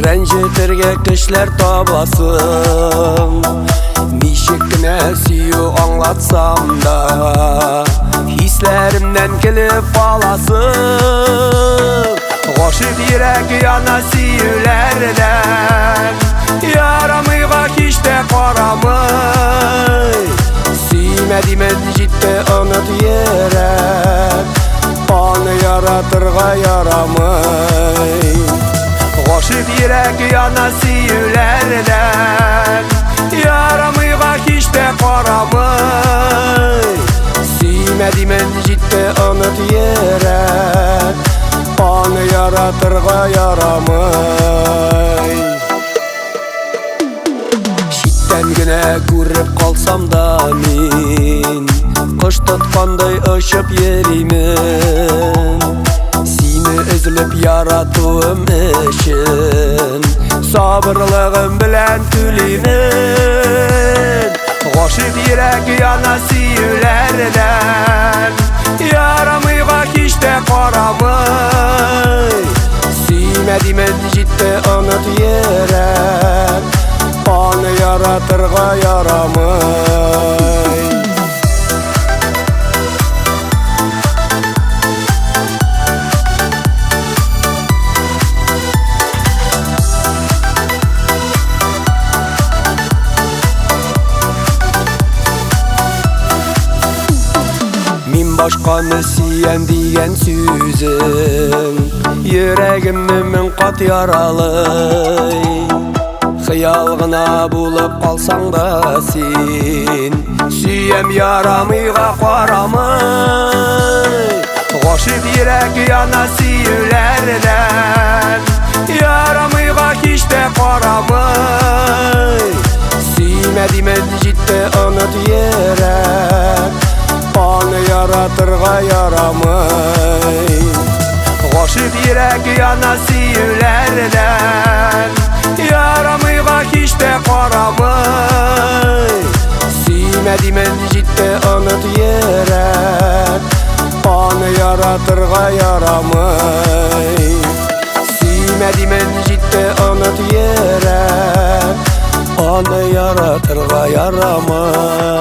Rənjitirge kişler tabasın, nişikine suyu anlatsam da hislerimden gelip alasın. Koşup yürek yana siyülerden, yaramıyga hiç de karamay. Siymedimin ciddi unut yerek, onu yaratırga yaramay. Koşup yürek yana siyülerden, yaramıyga hiç de karamay. Siymedimin ciddi unut yerek, onu yaratırga yaramay. Şitten güne görüp kalsam da min, kuş tutkanday uçup yerimin. Seni üzülüp yarattığım için sabırlığım bilen tülimin. Koşup yürek yana siyülerden, yaramıyga hiç de karamay. Siymedimin ciddi unut yerek, onu yaratırga yaramay. Min başkanı siyen diyen sözün, yüreğimni min kat yaralay. Xıyalgına bulup kalsan da sen, süyem yaramıyga karamay. Koşup yürek yana siyülerden, yaramıyga hiç de karamay. Siymedimin ciddi unut yerek, onu yaratırga yaramay. Koşup yürek yana siyülerden, yaramıyga hiç de karamay. Siymedimin ciddi unut yerek, onu yaratırga yaramay. Siymedimin ciddi unut yerek, onu yaratırga yaramay.